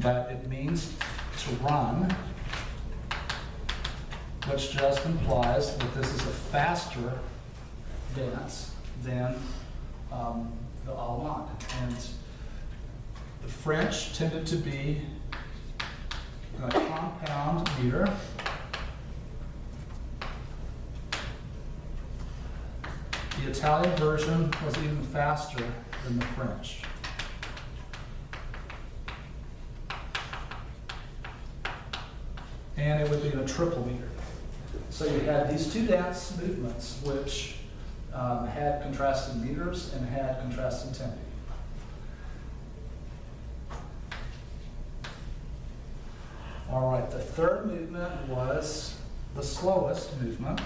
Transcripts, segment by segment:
but it means to run, which just implies that this is a faster dance than the Allemande. And the French tended to be a compound meter. The Italian version was even faster than the French. And it would be in a triple meter. So you had these two dance movements which had contrasting meters and had contrasting tempi. All right, the third movement was the slowest movement.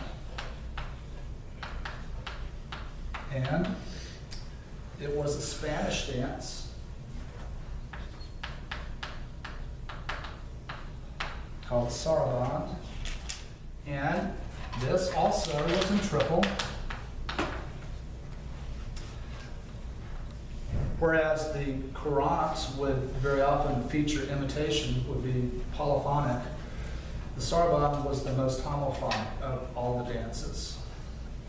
And it was a Spanish dance called sarabande. And this also was in triple. Whereas the courante would very often feature imitation, would be polyphonic, the sarabande was the most homophonic of all the dances.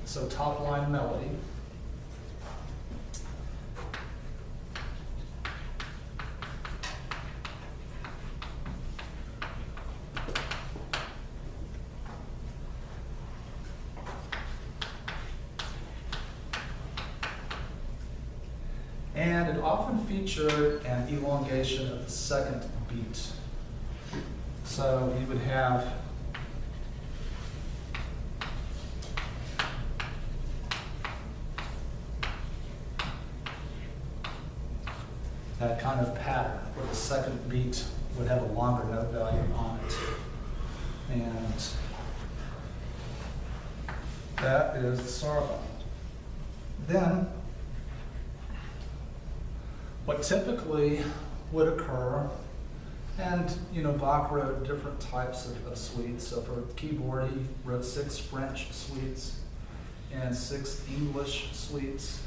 So top line melody. And it often featured an elongation of the second beat. So you would have that kind of pattern where the second beat would have a longer note value on it. And that is the sarabande. Then, what typically would occur, and Bach wrote different types of suites. So for keyboard, he wrote 6 French suites and 6 English suites.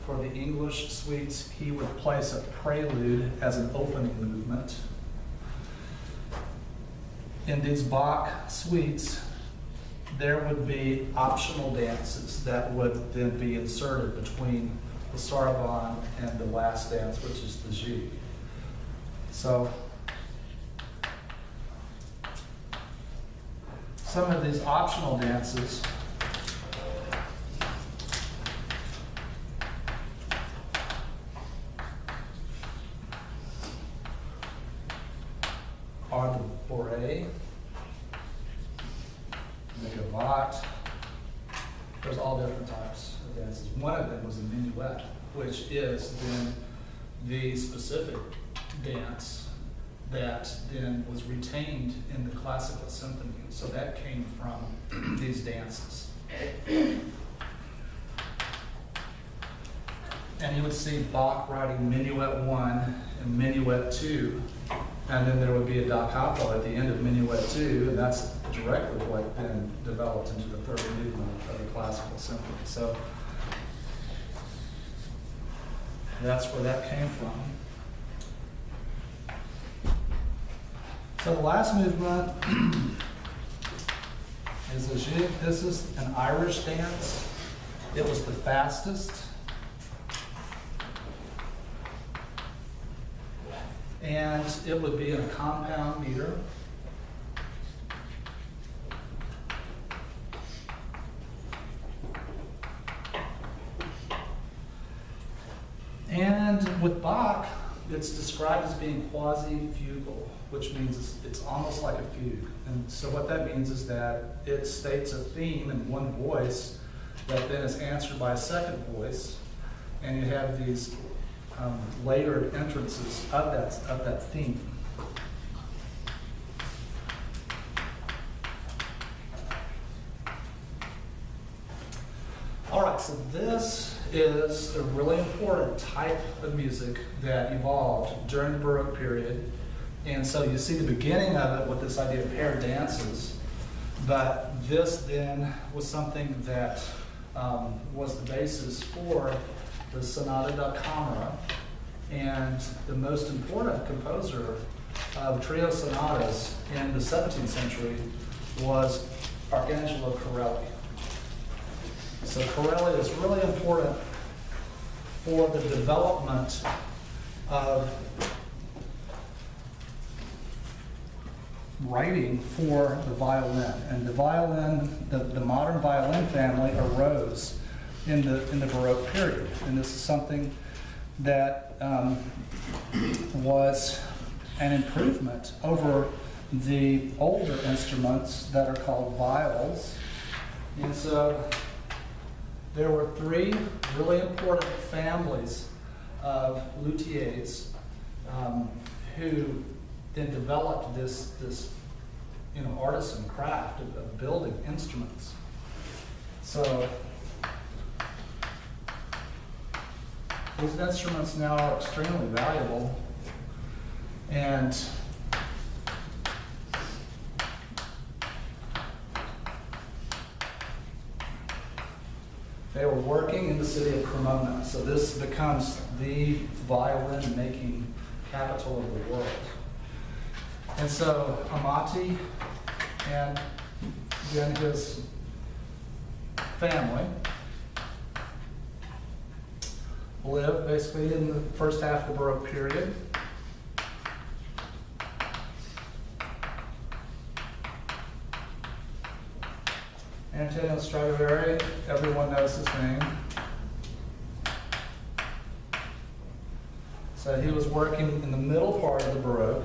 For the English suites, he would place a prelude as an opening movement. In these Bach suites, there would be optional dances that would then be inserted between the sarabande and the last dance, which is the G. So some of these optional dances are the bourrée, the gavotte. There's all different types of dances. One of them was a minuet, which is then the specific dance that then was retained in the classical symphony. So that came from these dances. And you would see Bach writing Minuet 1 and Minuet 2, and then there would be a da capo at the end of Minuet 2, and that's directly what then developed into the third movement of the classical symphony. So that's where that came from. So the last movement is a jig. This is an Irish dance. It was the fastest. And it would be in a compound meter. And with Bach, it's described as being quasi-fugal, which means it's almost like a fugue. And so what that means is that it states a theme in one voice that then is answered by a second voice, and you have these layered entrances of that theme. All right, so this is a really important type of music that evolved during the Baroque period. And so you see the beginning of it with this idea of paired dances, but this then was something that was the basis for the Sonata da Camera, And the most important composer of trio sonatas in the 17th century was Arcangelo Corelli. So Corelli is really important for the development of writing for the violin. And the violin, the modern violin family arose in the Baroque period. And this is something that was an improvement over the older instruments that are called viols. And so there were three really important families of luthiers who then developed this artisan craft of building instruments. So these instruments now are extremely valuable, and they were working in the city of Cremona. So this becomes the violin making capital of the world. And so Amati and then his family lived basically in the first half of the Baroque period. Antonio Stradivari, everyone knows his name. So he was working in the middle part of the Baroque.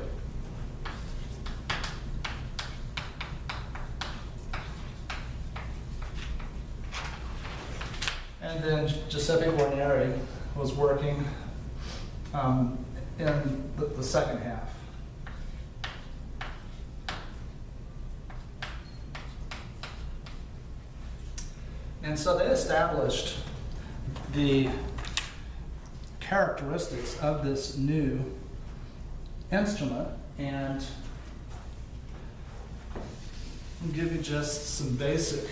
And then Giuseppe Guarnieri was working in the second half. And so they established the characteristics of this new instrument, and I'll give you just some basic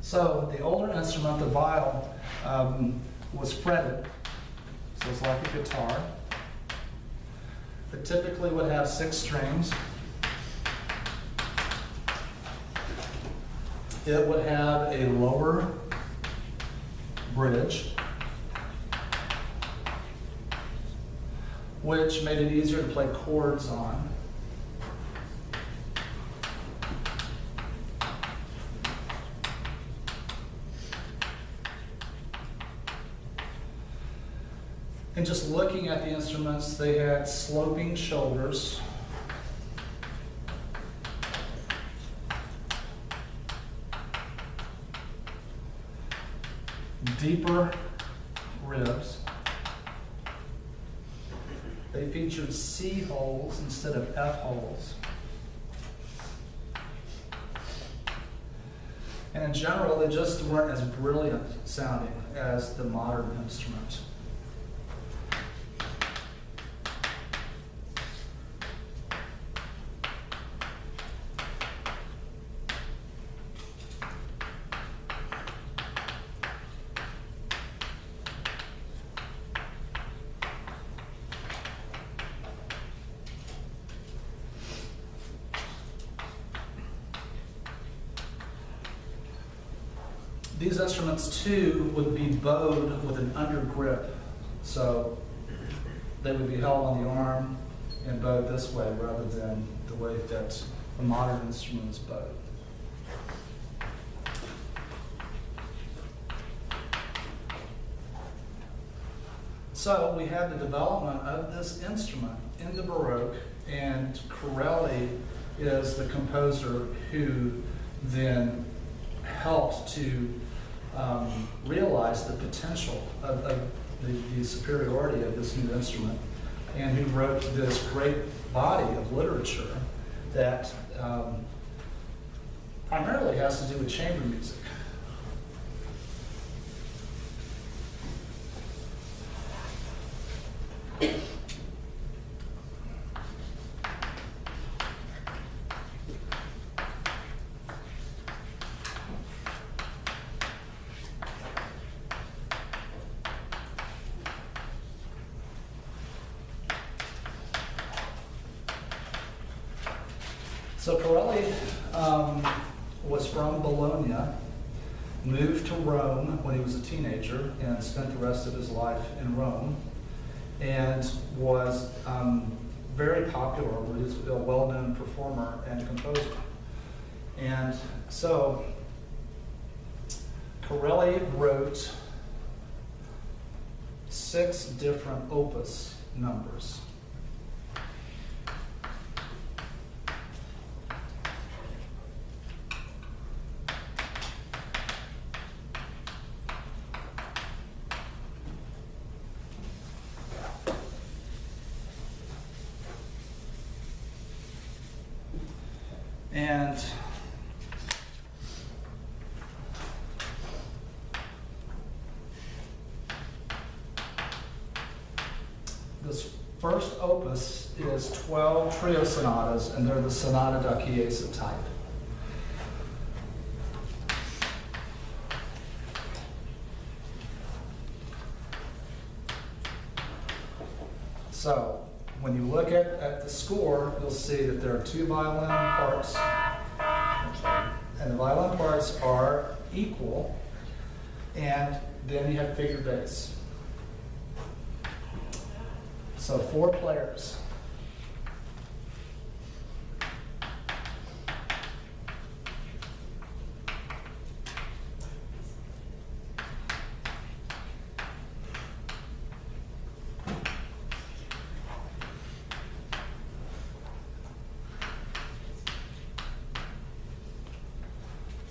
So the older instrument, the viol, was fretted, so it's like a guitar. It typically would have 6 strings. It would have a lower bridge, which made it easier to play chords on. And just looking at the instruments, they had sloping shoulders. Deeper ribs. They featured C holes instead of F holes. And in general, they just weren't as brilliant sounding as the modern instrument. These instruments, too, would be bowed with an under grip. So they would be held on the arm and bowed this way rather than the way that a modern instrument is bowed. So we have the development of this instrument in the Baroque, and Corelli is the composer who then helped to realize the potential of the superiority of this new instrument, and who wrote this great body of literature that primarily has to do with chamber music. So Corelli was from Bologna, moved to Rome when he was a teenager and spent the rest of his life in Rome, and was very popular. He was a well-known performer and composer. And so Corelli wrote 6 different opus numbers. And this first opus is 12 trio sonatas, and they're the sonata da chiesa type. So when you look at the score, you'll see that there are 2 violin parts, and the violin parts are equal, and then you have figure bass. So 4 players.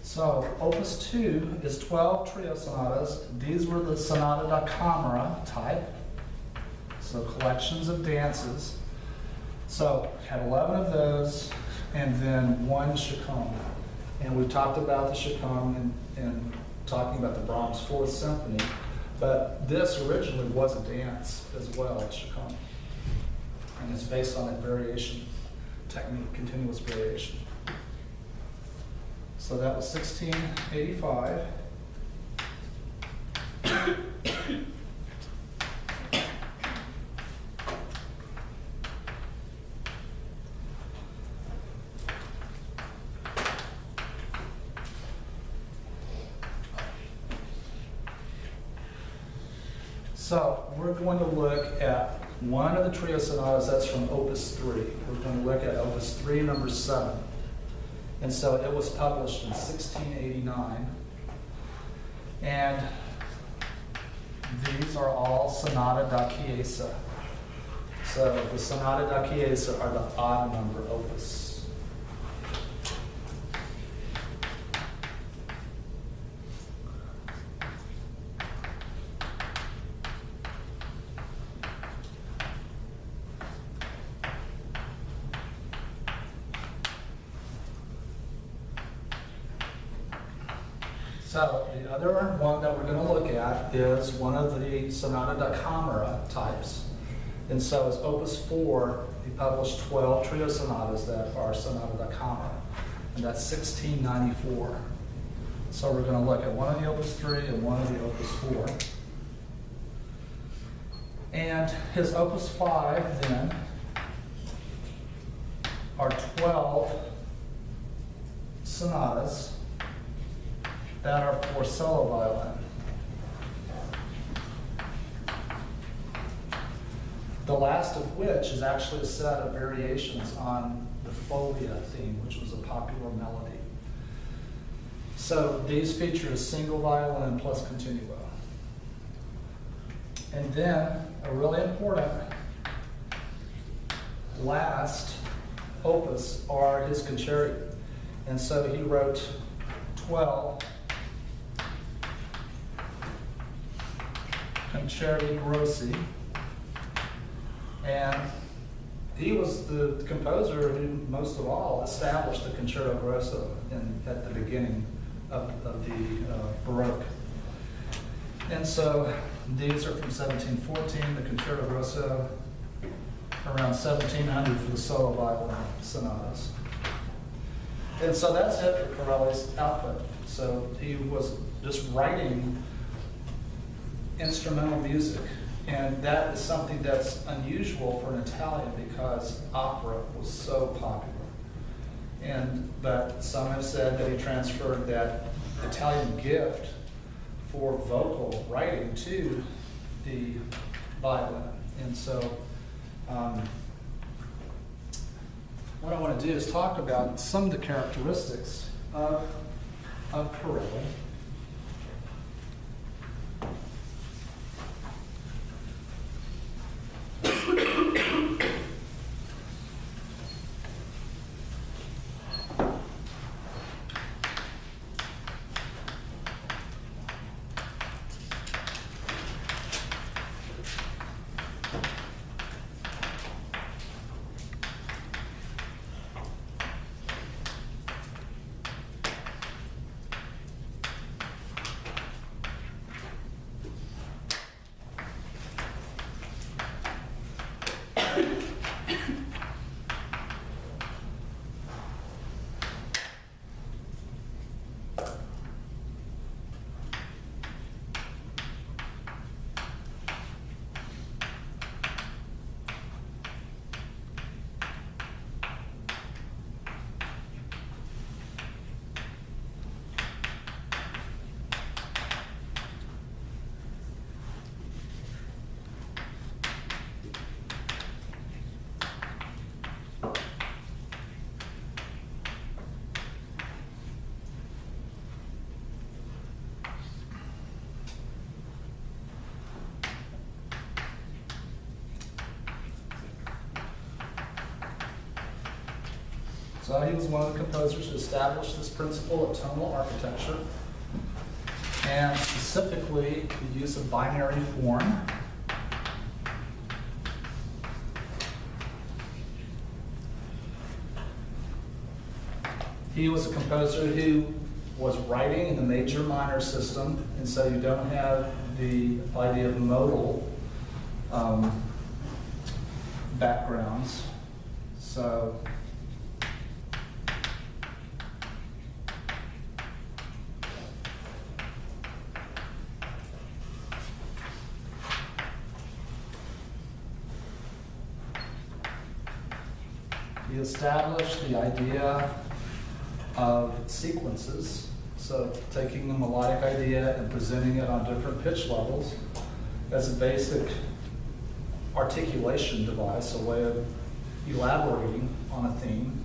So Opus 2 is 12 trio sonatas. These were the sonata da camera type. So collections of dances. So had 11 of those, and then 1 chaconne. And we talked about the chaconne in talking about the Brahms 4th Symphony, but this originally was a dance as well, chaconne. And it's based on that variation technique, continuous variation. So that was 1685. So we're going to look at one of the trio sonatas. That's from Opus 3. We're going to look at Opus 3, number 7. And so it was published in 1689. And these are all sonata da chiesa. So the sonata da chiesa are the odd number opus. So the other one that we're going to look at is one of the sonata da camera types. And so as Opus 4, he published 12 trio sonatas that are sonata da camera. And that's 1694. So we're going to look at one of the Opus 3 and one of the Opus 4. And his Opus 5 then are 12 sonatas that are for solo violin. The last of which is actually a set of variations on the Folia theme, which was a popular melody. So these feature a single violin plus continuo. And then a really important last opus are his concerti. And so he wrote 12 concerti grossi, and he was the composer who most of all established the concerto grosso at the beginning of the Baroque. And so these are from 1714, the concerto grosso, around 1700 for the solo violin sonatas. And so that's it for Corelli's output. So he was just writing instrumental music, and that is something that's unusual for an Italian because opera was so popular. But some have said that he transferred that Italian gift for vocal writing to the violin. And so what I want to do is talk about some of the characteristics of Corelli. So he was one of the composers who established this principle of tonal architecture, and specifically the use of binary form. He was a composer who was writing in the major-minor system, and so you don't have the idea of modal backgrounds. So he established the idea of sequences, so taking the melodic idea and presenting it on different pitch levels as a basic articulation device, a way of elaborating on a theme.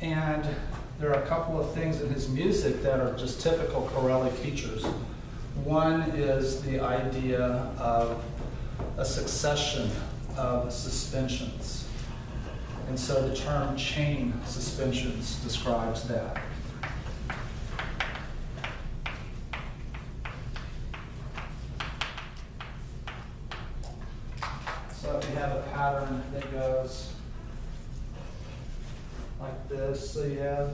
And there are a couple of things in his music that are just typical Corelli features. One is the idea of a succession of suspensions. And so the term chain suspensions describes that. So if you have a pattern that goes like this, so you have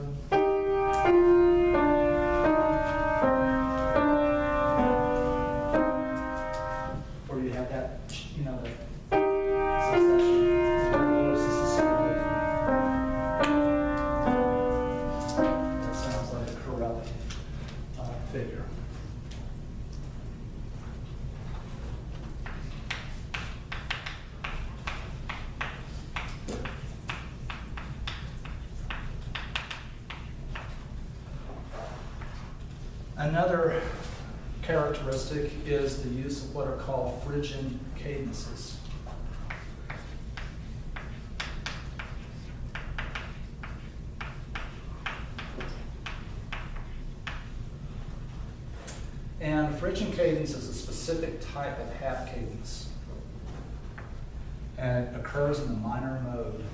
or you have that, you know, the succession, that sounds like a Corelli figure. Another characteristic is the use of what are called Phrygian cadences. And Phrygian cadence is a specific type of half cadence, and it occurs in the minor mode.